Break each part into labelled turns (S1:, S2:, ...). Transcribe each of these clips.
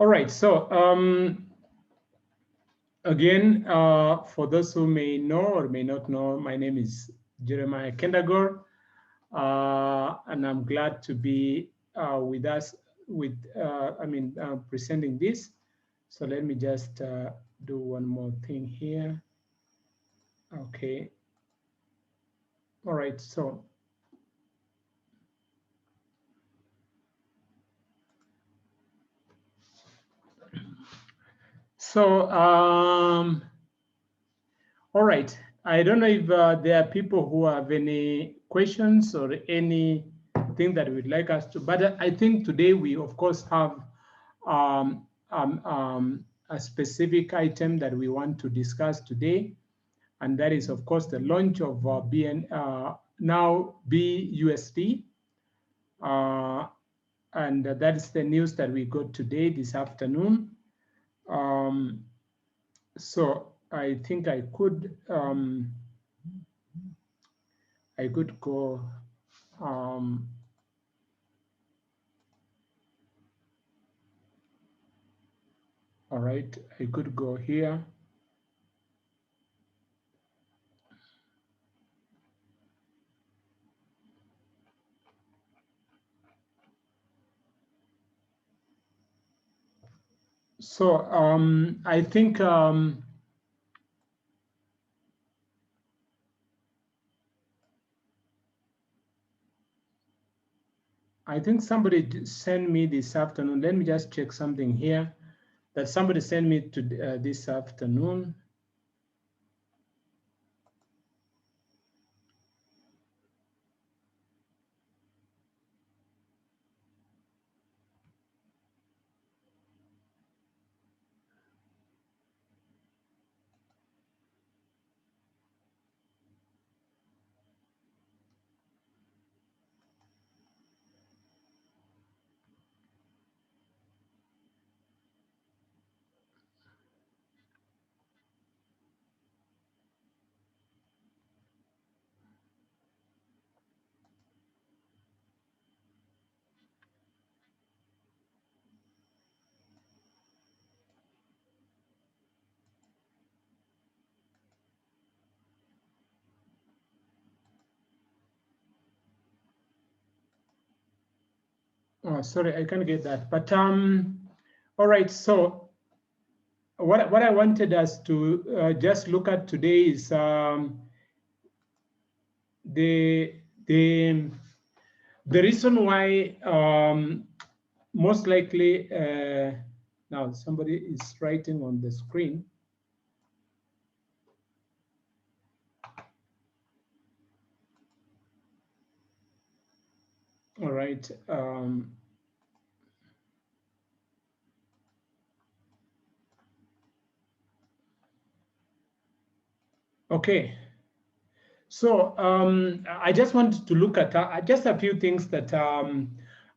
S1: All right, so again, for those who may know or may not know, my name is Jeremiah Kendagor, and I'm glad to be with us with, presenting this. So let me just do one more thing here. Okay. All right, so all right. I don't know if there are people who have any questions or anything that we'd like us to, but I think today we, of course, have a specific item that we want to discuss today, and that is, of course, the launch of now BUSD, and that is the news that we got today, this afternoon. So I think I could go. All right, I could go here. So I think somebody sent me this afternoon. Let me just check something here that somebody sent me to this afternoon. Oh, sorry, I can't get that. But all right. So what I wanted us to just look at today is the reason why most likely now somebody is writing on the screen. All right. Okay. So I just wanted to look at just a few things that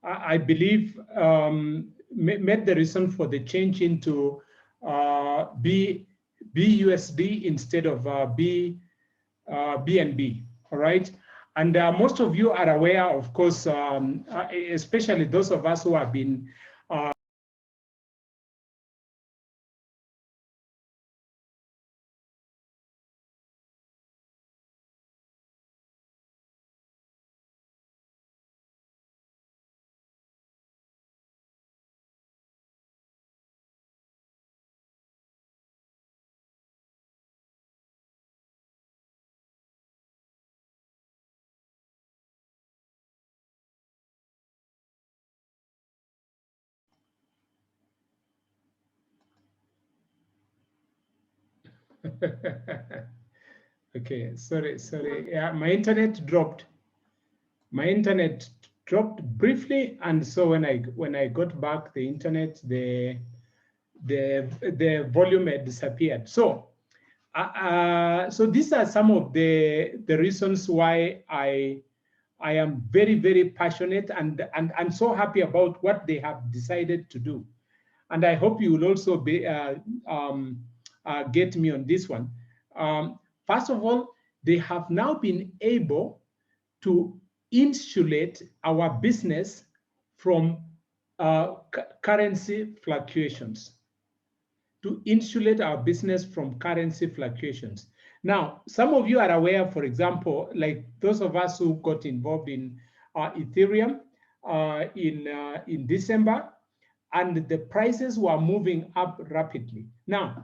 S1: I believe made the reason for the change into BUSD instead of BNB. All right. And most of you are aware, of course, especially those of us who have been okay, sorry. Yeah, my internet dropped. My internet dropped briefly, and so when I got back the internet, the volume had disappeared. So so these are some of the reasons why I am very, very passionate and so happy about what they have decided to do. And I hope you will also be get me on this one. First of all, they have now been able to insulate our business from currency fluctuations, to insulate our business from currency fluctuations. Now, some of you are aware, for example, like those of us who got involved in Ethereum in December, and the prices were moving up rapidly. Now,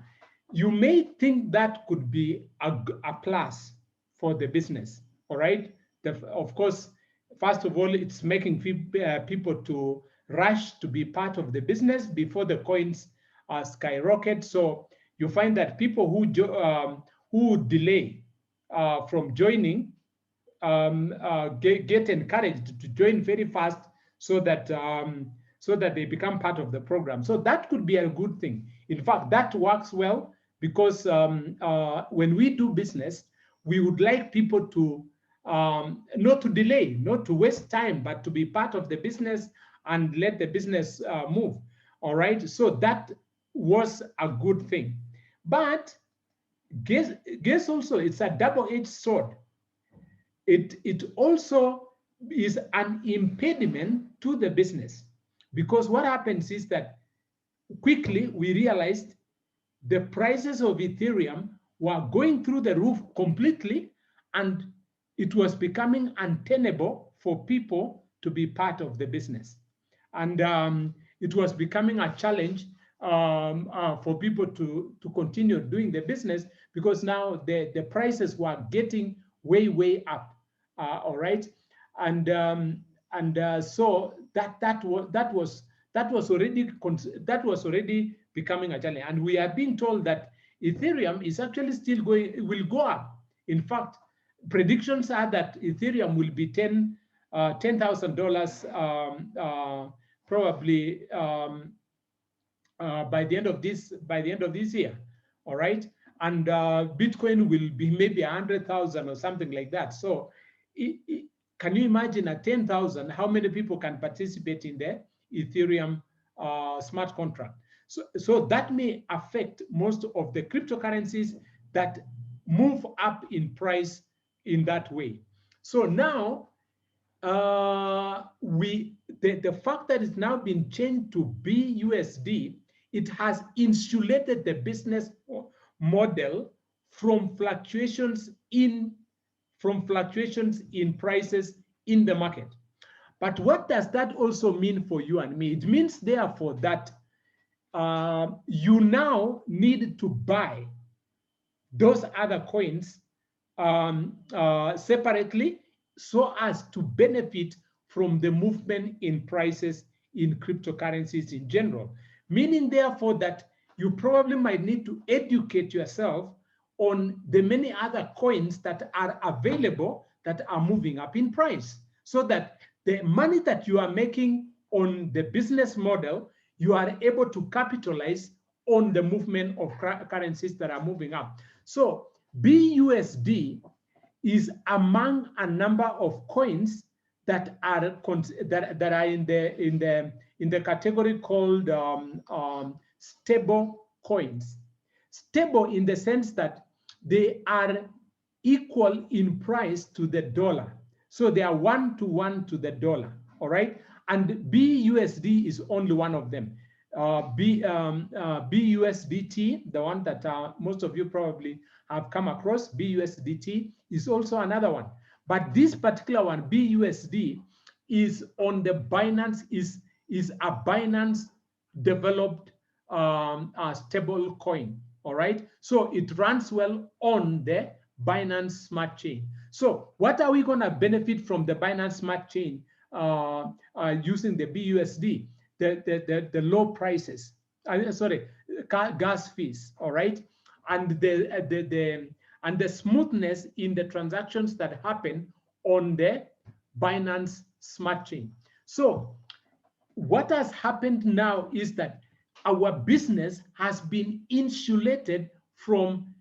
S1: you may think that could be a plus for the business, all right? Of course, first of all, it's making people to rush to be part of the business before the coins skyrocket. So you find that people who delay from joining get encouraged to join very fast, so that they become part of the program. So that could be a good thing. In fact, that works well, because when we do business, we would like people to not to delay, not to waste time, but to be part of the business and let the business move. All right. So that was a good thing. But guess also, it's a double-edged sword. It also is an impediment to the business, because what happens is that quickly we realized the prices of Ethereum were going through the roof completely, and it was becoming untenable for people to be part of the business. And it was becoming a challenge for people to continue doing the business, because now the prices were getting way up. All right, and so that was already becoming a challenge, and we are being told that Ethereum is actually still going, it will go up. In fact, predictions are that Ethereum will be $10,000 probably by the end of this year. All right, and Bitcoin will be maybe 100,000 or something like that. So can you imagine at 10,000 how many people can participate in the Ethereum smart contract? So that may affect most of the cryptocurrencies that move up in price in that way. So now the fact that it's now been changed to BUSD, it has insulated the business model from fluctuations in prices in the market. But what does that also mean for you and me? It means, therefore, that you now need to buy those other coins separately, so as to benefit from the movement in prices in cryptocurrencies in general. Meaning, therefore, that you probably might need to educate yourself on the many other coins that are available that are moving up in price, so that the money that you are making on the business model, you are able to capitalize on the movement of currencies that are moving up. So BUSD is among a number of coins that are in the category called stable coins. Stable in the sense that they are equal in price to the dollar. So they are 1-to-1 to the dollar. All right. And BUSD is only one of them. BUSDT, the one that most of you probably have come across, BUSDT is also another one. But this particular one, BUSD, is on the Binance, is a Binance developed stable coin. All right. So it runs well on the Binance Smart Chain. So what are we going to benefit from the Binance Smart Chain using the BUSD? The low prices, gas fees, all right, and the smoothness in the transactions that happen on the Binance Smart Chain. So what has happened now is that our business has been insulated from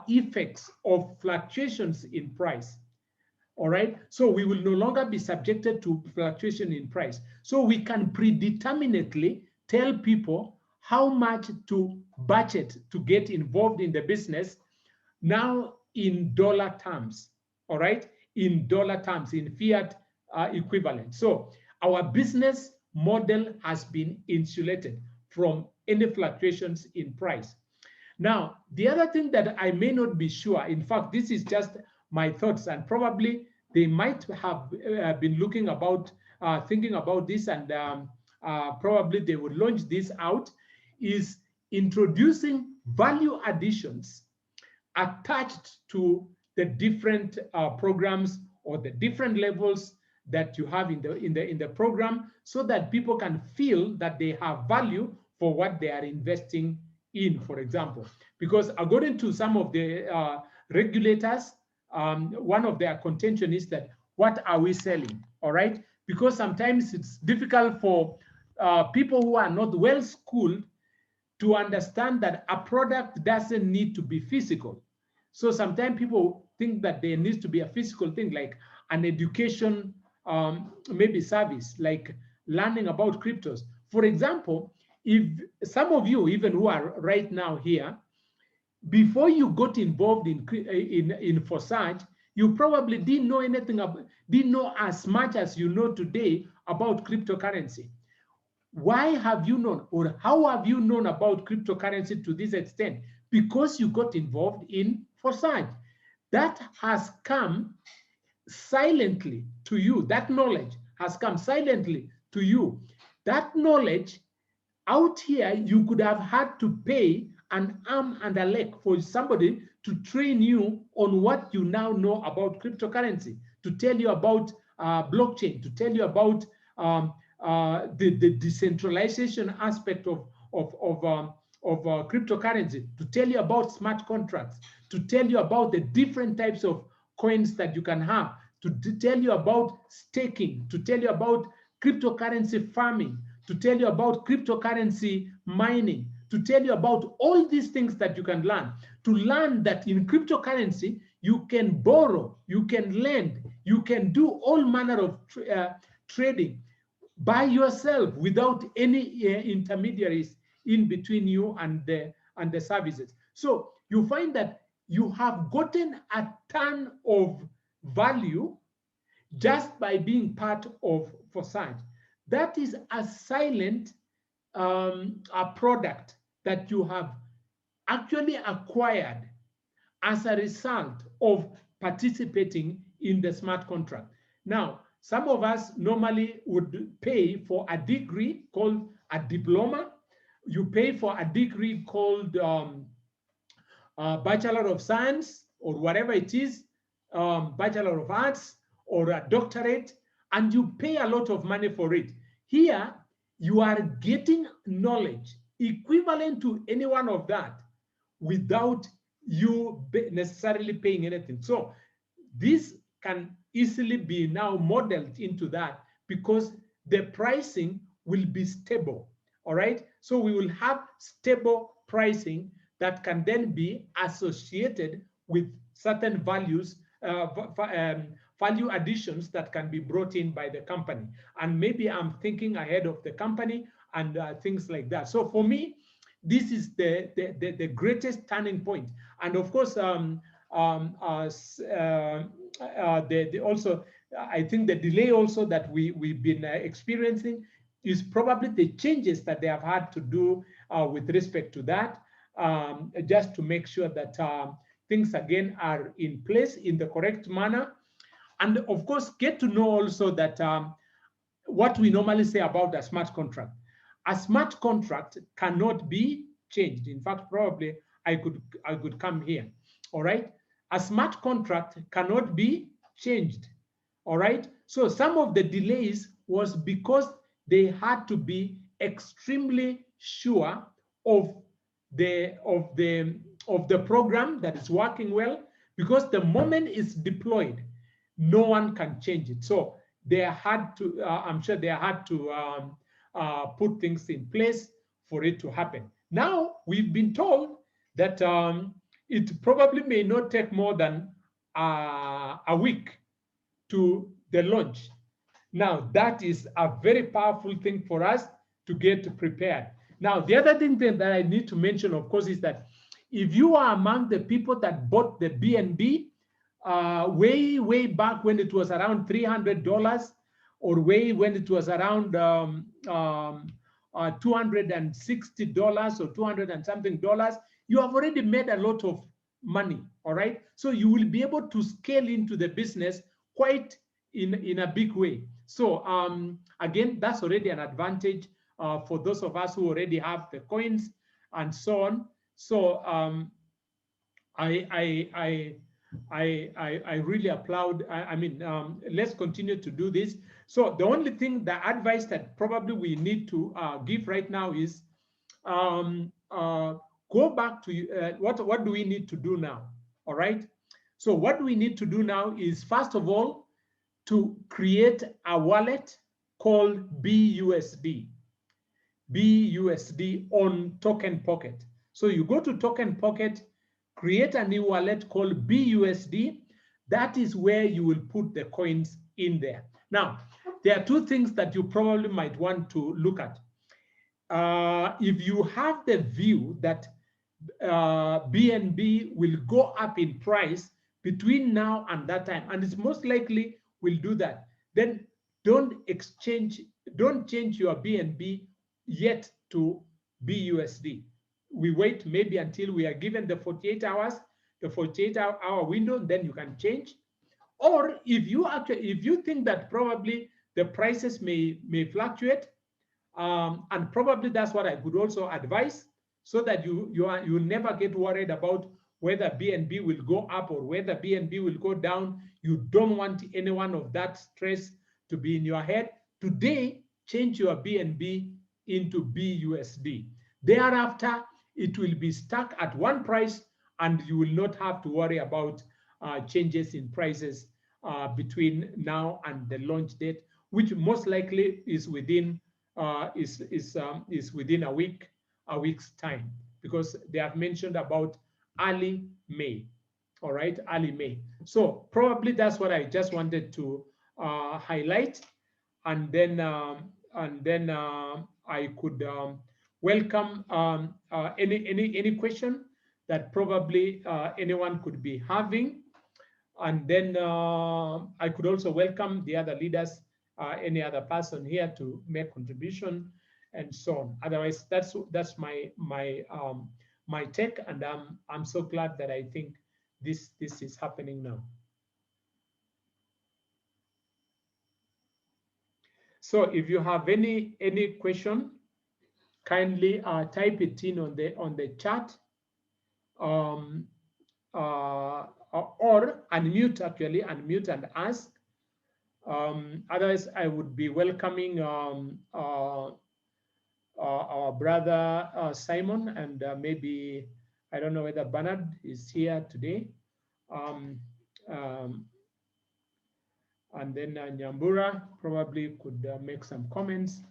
S1: effects of fluctuations in price. All right, so we will no longer be subjected to fluctuation in price. So we can predeterminately tell people how much to budget to get involved in the business now in dollar terms. All right, in dollar terms, in fiat equivalent. So our business model has been insulated from any fluctuations in price. Now, the other thing that I may not be sure, in fact, this is just my thoughts, and probably they might have been looking about, thinking about this, and probably they would launch this out, is introducing value additions attached to the different programs or the different levels that you have in the program, so that people can feel that they have value for what they are investing in, for example. Because according to some of the regulators, one of their contention is that, what are we selling? All right, because sometimes it's difficult for people who are not well schooled to understand that a product doesn't need to be physical. So sometimes people think that there needs to be a physical thing, like an education, maybe service, like learning about cryptos. For example, if some of you, even who are right now here, before you got involved in Forsage, you probably didn't know anything about, didn't know as much as you know today about cryptocurrency. Why have you known, or how have you known about cryptocurrency to this extent? Because you got involved in Forsage. That has come silently to you. That knowledge has come silently to you. That knowledge out here, you could have had to pay an arm and a leg for somebody to train you on what you now know about cryptocurrency, to tell you about blockchain, to tell you about the decentralization aspect of cryptocurrency, to tell you about smart contracts, to tell you about the different types of coins that you can have, to tell you about staking, to tell you about cryptocurrency farming, to tell you about cryptocurrency mining, to tell you about all these things that you can learn, to learn that in cryptocurrency, you can borrow, you can lend, you can do all manner of trading by yourself without any intermediaries in between you and the services. So you find that you have gotten a ton of value just by being part of Forsage. That is a silent a product that you have actually acquired as a result of participating in the smart contract. Now, some of us normally would pay for a degree called a diploma. You pay for a degree called Bachelor of Science, or whatever it is, Bachelor of Arts, or a doctorate, and you pay a lot of money for it. Here, you are getting knowledge equivalent to any one of that without you necessarily paying anything. So this can easily be now modeled into that, because the pricing will be stable. All right, so we will have stable pricing that can then be associated with certain values, value additions that can be brought in by the company. And maybe I'm thinking ahead of the company and things like that. So for me, this is the greatest turning point. And of course, also, I think the delay also that we've been experiencing is probably the changes that they have had to do with respect to that, just to make sure that things again are in place in the correct manner. And of course, get to know also that what we normally say about a smart contract. A smart contract cannot be changed. In fact, probably I could come here. All right. A smart contract cannot be changed. All right. So some of the delays was because they had to be extremely sure of the program that is working well, because the moment it's deployed, no one can change it. So they had to, I'm sure they had to put things in place for it to happen. Now we've been told that it probably may not take more than a week to the launch. Now that is a very powerful thing for us to get prepared. Now the other thing that I need to mention, of course, is that if you are among the people that bought the BNB way back when it was around $300, or when it was around $260 or 200 and something dollars, you have already made a lot of money. All right. So you will be able to scale into the business quite in a big way. So again, that's already an advantage for those of us who already have the coins and so on. So I really applaud. I mean, let's continue to do this. So the only thing, the advice that probably we need to give right now is go back to what do we need to do now? All right. So what we need to do now is, first of all, to create a wallet called BUSD. BUSD on Token Pocket. So you go to Token Pocket, create a new wallet called BUSD. That is where you will put the coins in there. Now, there are two things that you probably might want to look at. If you have the view that BNB will go up in price between now and that time, and it's most likely will do that, then don't change your BNB yet to BUSD. We wait maybe until we are given the 48 hours, the 48-hour window, then you can change. Or if you think that probably the prices may fluctuate, and probably that's what I could also advise, so that you never get worried about whether BNB will go up or whether BNB will go down. You don't want any one of that stress to be in your head. Today, change your BNB into BUSD. Thereafter, it will be stuck at one price, and you will not have to worry about changes in prices between now and the launch date, which most likely is within within a week's time, because they have mentioned about early May. All right, early May. So probably that's what I just wanted to highlight, and then I could welcome any question that probably anyone could be having, and then I could also welcome the other leaders, any other person here to make contribution, and so on. Otherwise, that's my take, and I'm so glad that I think this is happening now. So if you have any question, kindly type it in on the chat, or unmute and ask. Otherwise, I would be welcoming our brother Simon, and maybe, I don't know whether Bernard is here today. And then Nyambura probably could make some comments.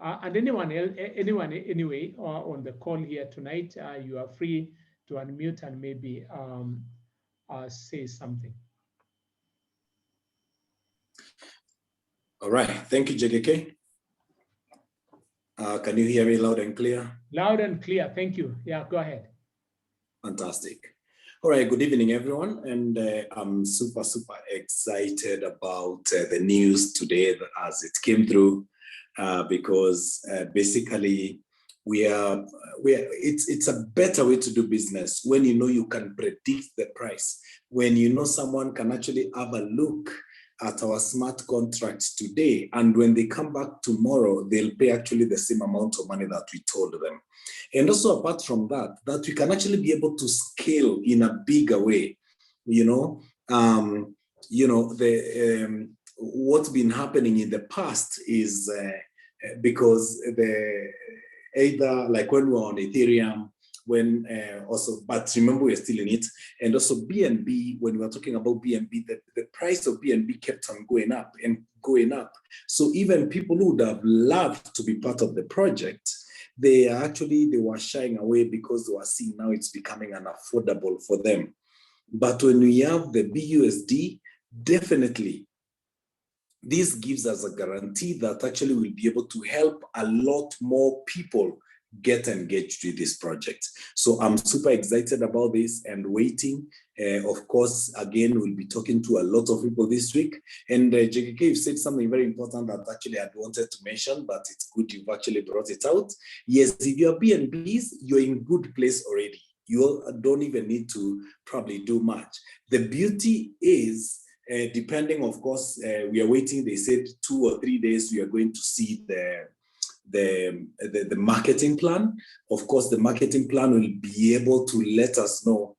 S1: And anyone anyway on the call here tonight, you are free to unmute and maybe say something.
S2: All right, thank you, JKK. Can you hear me loud and clear?
S1: Loud and clear, thank you. Yeah, go ahead.
S2: Fantastic. All right, good evening, everyone. And I'm super excited about the news today as it came through, because basically it's a better way to do business when you know you can predict the price, when you know someone can actually have a look at our smart contracts today, and when they come back tomorrow, they'll pay actually the same amount of money that we told them. And also, apart from that we can actually be able to scale in a bigger way. What's been happening in the past is because either like when we were on Ethereum, but remember we're still in it, and also BNB, when we were talking about BNB, the price of BNB kept on going up and going up. So even people who would have loved to be part of the project, they were shying away because they were seeing now it's becoming unaffordable for them. But when we have the BUSD, definitely this gives us a guarantee that actually we'll be able to help a lot more people get engaged with this project. So I'm super excited about this and waiting. Of course, again, we'll be talking to a lot of people this week. And JKK, you've said something very important that actually I'd wanted to mention, but it's good you've actually brought it out. Yes, if you're BNBs, you're in good place already. You don't even need to probably do much. The beauty is, depending, of course, we are waiting. They said 2 or 3 days, we are going to see the marketing plan. Of course, the marketing plan will be able to let us know,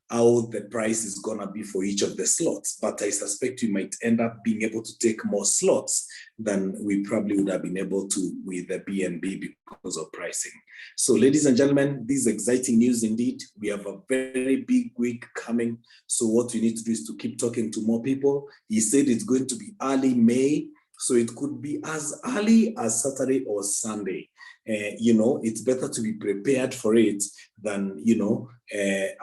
S2: how the price is gonna be for each of the slots. But I suspect we might end up being able to take more slots than we probably would have been able to with the BNB because of pricing. So ladies and gentlemen, this is exciting news indeed. We have a very big week coming. So what we need to do is to keep talking to more people. He said it's going to be early May. So it could be as early as Saturday or Sunday. It's better to be prepared for it than,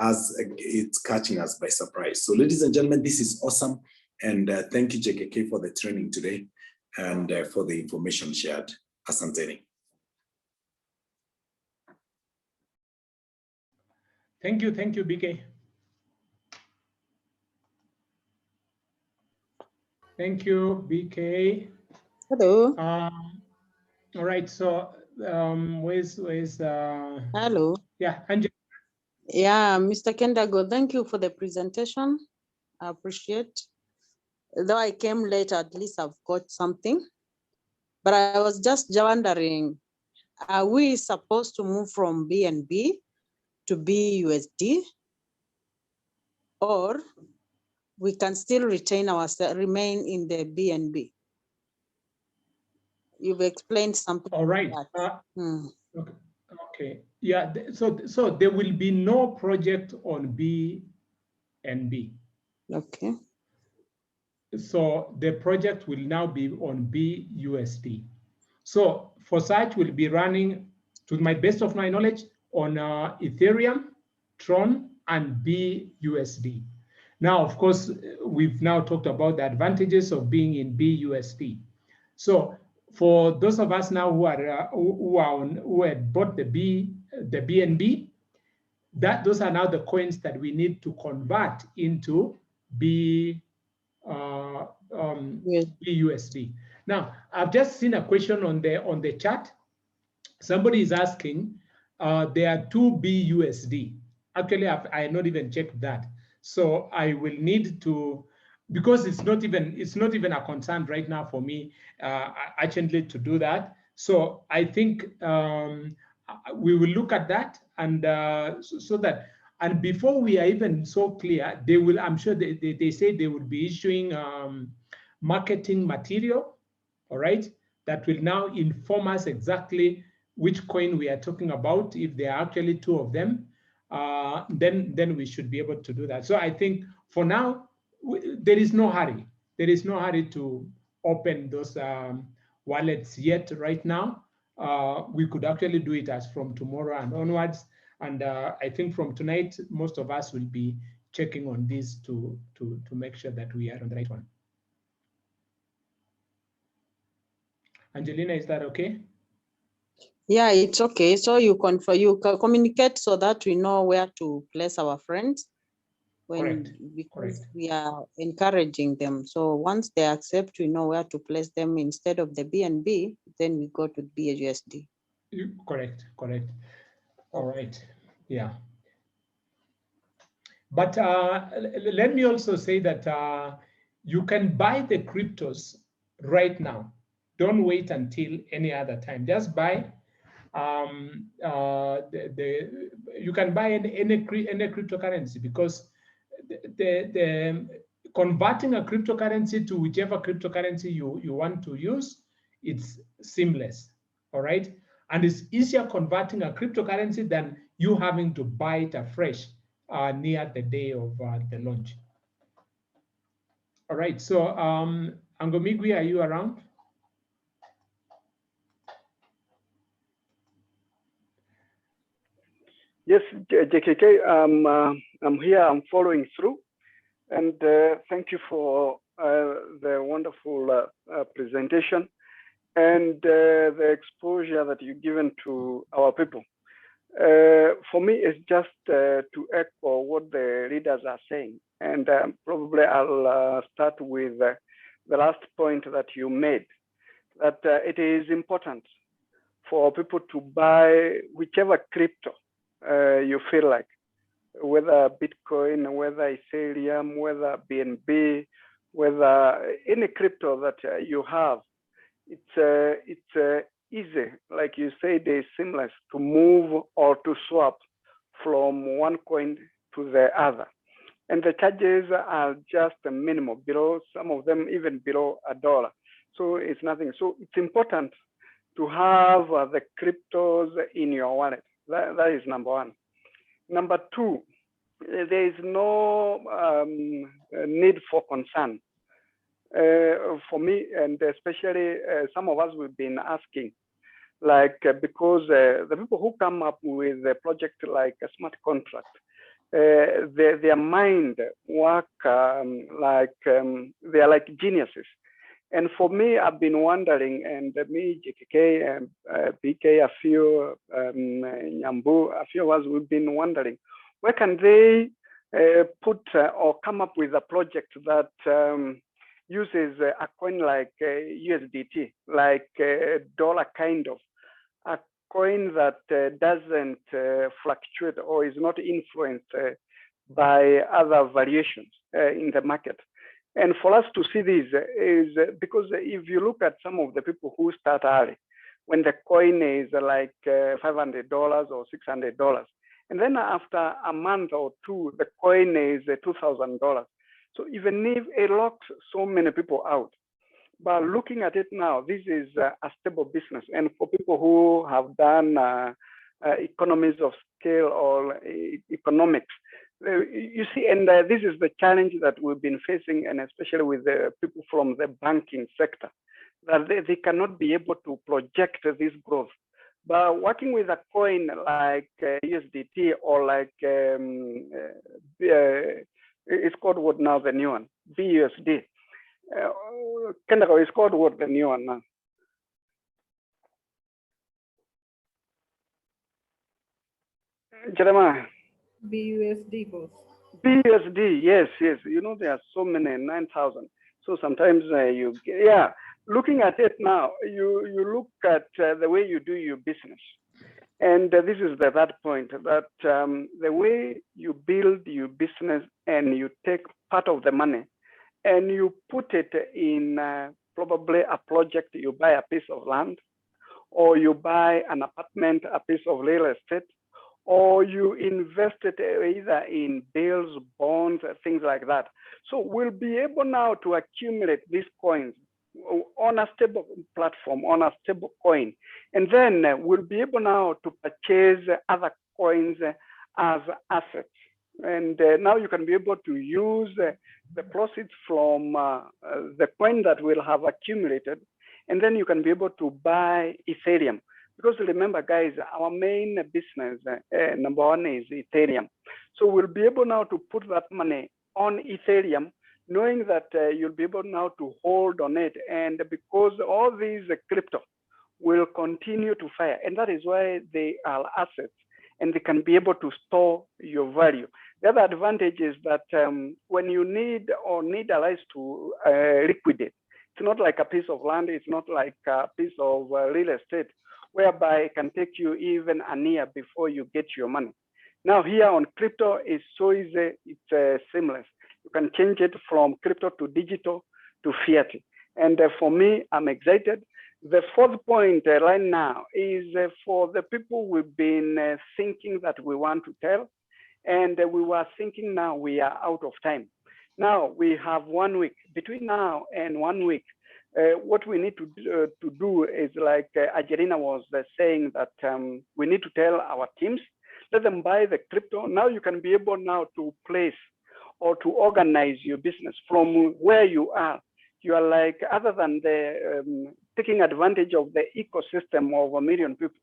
S2: as it's catching us by surprise. So ladies and gentlemen, this is awesome. And thank you, JKK, for the training today and for the information shared. Asanteni.
S1: Thank you, BK. Thank you, BK.
S3: Hello.
S1: All right, so where's
S3: Hello.
S1: Yeah, Angela.
S3: Yeah, Mr. Kendago, thank you for the presentation. I appreciate. Though I came late, at least I've got something. But I was just wondering, are we supposed to move from BNB to BUSD, or we can still remain in the BNB? You've explained something.
S1: All right. Okay. Yeah. So there will be no project on BNB.
S3: Okay.
S1: So the project will now be on BUSD. So for such, will be running, to my best of my knowledge, on Ethereum, Tron, and BUSD. Now, of course, we've now talked about the advantages of being in BUSD. So for those of us now who had bought the BNB, those are now the coins that we need to convert into BUSD. Now, I've just seen a question on the chat. Somebody is asking, there are 2 BUSD. Actually, I not even checked that. So I will need to, because it's not even a concern right now for me actually to do that. So I think we will look at that, and so that, and before we are even so clear, they will, I'm sure they say they will be issuing marketing material, all right, that will now inform us exactly which coin we are talking about. If there are actually 2 of them, then we should be able to do that. So I think for now, there is no hurry. There is no hurry to open those wallets yet right now. We could actually do it as from tomorrow and onwards. And I think from tonight, most of us will be checking on this to make sure that we are on the right one. Angelina, is that okay?
S3: Yeah, it's okay. So you communicate so that we know where to place our friends because we are encouraging them. So once they accept, we know where to place them instead of the BNB, then we go to BUSD.
S1: Correct. All right. Yeah. But let me also say that you can buy the cryptos right now. Don't wait until any other time. Just buy. You can buy any cryptocurrency, because the converting a cryptocurrency to whichever cryptocurrency you want to use, it's seamless. All right, and it's easier converting a cryptocurrency than you having to buy it afresh near the day of the launch. All right, so Angomigwi, are you around?
S4: Yes, JKK, I'm here, I'm following through. And thank you for the wonderful presentation. and the exposure that you've given to our people. For me, it's just to echo what the leaders are saying. And probably I'll start with the last point that you made, that it is important for people to buy whichever crypto you feel like, whether Bitcoin, whether Ethereum, whether BNB, whether any crypto that you have. It's easy, like you said, it's seamless to move or to swap from one coin to the other. And the charges are just minimal, below, some of them even below $1. So it's nothing. So it's important to have the cryptos in your wallet. That is number one. Number two, there is no need for concern. For me, and especially some of us, we've been asking, like, because the people who come up with a project like a smart contract, their mind work like they are like geniuses. And for me, I've been wondering, and me, JKK, and BK, a few, Nyambu, a few of us, we've been wondering, where can they put or come up with a project that uses a coin like USDT, like a dollar kind of, a coin that doesn't fluctuate or is not influenced by other variations in the market. And for us to see this is because if you look at some of the people who start early, when the coin is like $500 or $600, and then after a month or two, the coin is $2,000. So even if it locks so many people out, but looking at it now, this is a stable business. And for people who have done economies of scale or economics, you see, and this is the challenge that we've been facing, and especially with the people from the banking sector, that they cannot be able to project this growth. But working with a coin like USDT or like, it's called what now, the new one, BUSD. Canada is called what, the new one now? Jeremiah.
S5: BUSD, both.
S4: BUSD, yes. You know, there are so many, 9,000. So sometimes looking at it now, you look at the way you do your business. And this is the third point, that the way you build your business and you take part of the money and you put it in probably a project, you buy a piece of land, or you buy an apartment, a piece of real estate, or you invest it either in bills, bonds, things like that. So we'll be able now to accumulate these coins on a stable platform, on a stable coin. And then we'll be able now to purchase other coins as assets. And now you can be able to use the proceeds from the coin that will have accumulated, and then you can be able to buy Ethereum. Because remember, guys, our main business, number one, is Ethereum. So we'll be able now to put that money on Ethereum, knowing that you'll be able now to hold on it. And because all these crypto will continue to fire, and that is why they are assets, and they can be able to store your value. The other advantage is that when you need a license to liquidate, it's not like a piece of land, it's not like a piece of real estate, whereby it can take you even a year before you get your money. Now here on crypto, it's so easy, it's seamless. You can change it from crypto to digital to fiat. And for me, I'm excited. The fourth point right now is for the people we've been thinking that we want to tell, and we were thinking now we are out of time. Now we have 1 week. Between now and 1 week, what we need to do is like Angelina was saying, that we need to tell our teams, let them buy the crypto. Now you can be able now to place or to organize your business from where you are. You are like, other than the taking advantage of the ecosystem of 1 million people,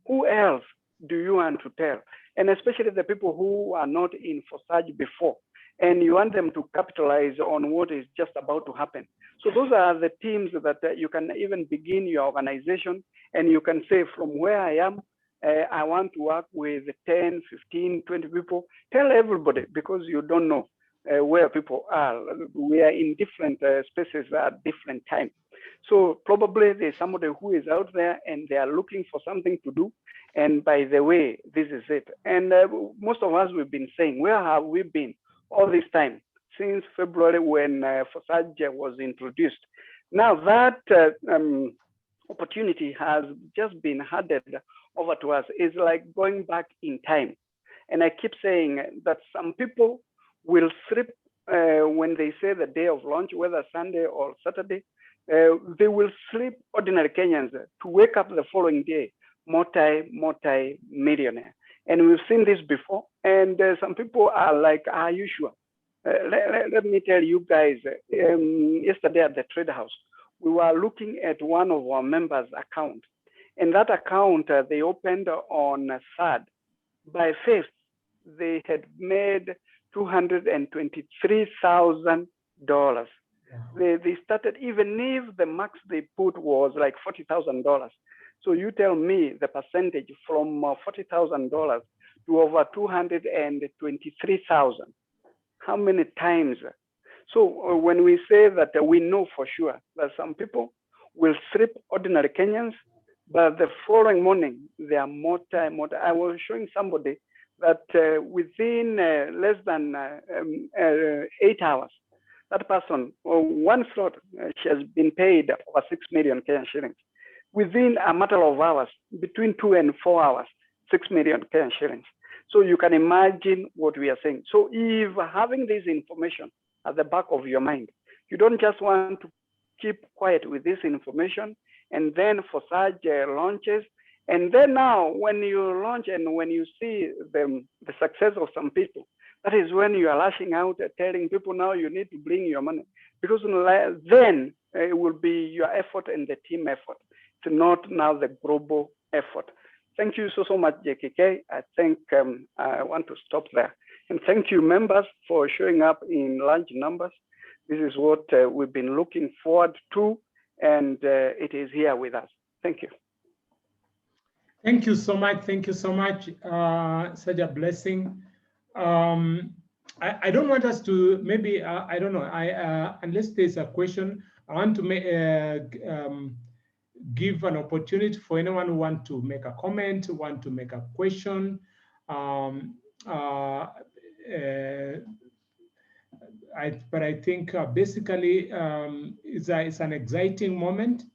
S4: who else do you want to tell? And especially the people who are not in Forsage before. and you want them to capitalize on what is just about to happen. So those are the teams that you can even begin your organization, and you can say, from where I am, I want to work with 10, 15, 20 people. Tell everybody, because you don't know where people are. We are in different spaces at different times. So probably there's somebody who is out there and they are looking for something to do. And by the way, this is it. And most of us, we've been saying, where have we been all this time since February when FOSAJ was introduced? Now that opportunity has just been handed over to us. Is like going back in time. And I keep saying that some people will sleep when they say the day of launch, whether Sunday or Saturday. They will sleep, ordinary Kenyans, to wake up the following day multi-millionaire. And we've seen this before. And some people are like, are you sure? Let me tell you guys, yesterday at the Trade House, we were looking at one of our members' account. And that account they opened on 3rd. By 5th, they had made $223,000. They started, even if the max they put was like $40,000. So you tell me the percentage from $40,000 to over 223,000. How many times? So when we say that we know for sure that some people will strip ordinary Kenyans, but the following morning they are multi. I was showing somebody that within less than 8 hours, that person, one slot, she has been paid over 6 million Kenyan shillings. Within a matter of hours, between 2 and 4 hours, 6 million Kenyan shillings. So you can imagine what we are saying. So if having this information at the back of your mind, you don't just want to keep quiet with this information, and then for such launches, and then now when you launch and when you see the success of some people, that is when you are lashing out, telling people now you need to bring your money, because then it will be your effort and the team effort. It's not now the global effort. Thank you so much, JKK. I think I want to stop there. And thank you, members, for showing up in large numbers. This is what we've been looking forward to, and it is here with us. Thank you.
S1: Thank you so much. Thank you so much. Such a blessing. I don't want us to, maybe, I don't know, unless there's a question, I want to give an opportunity for anyone who want to make a comment, want to make a question. But I think basically it's an exciting moment.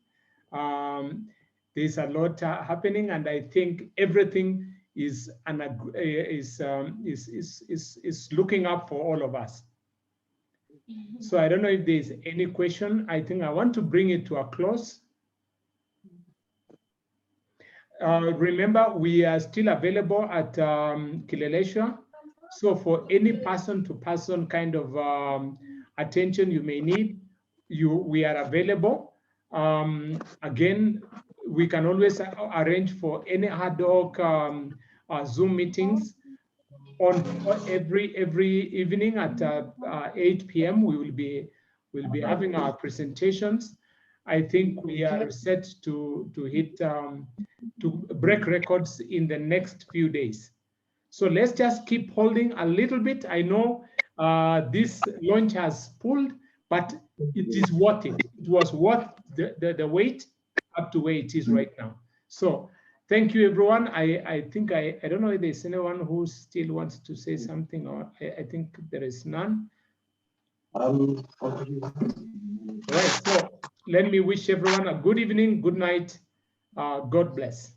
S1: There's a lot happening, and I think everything is looking up for all of us. So I don't know if there's any question. I think I want to bring it to a close. Remember, we are still available at Kileleshwa. So for any person-to-person kind of attention you may need, we are available. Again, we can always arrange for any ad hoc Zoom meetings on every evening at 8 p.m. We'll be having our presentations. I think we are set to hit to break records in the next few days. So let's just keep holding a little bit. I know this launch has pulled, but it is worth it. It was worth the wait up to where it is right now. So thank you, everyone. I think I don't know if there's anyone who still wants to say something, or I think there is none. Right. So let me wish everyone a good evening, good night. God bless.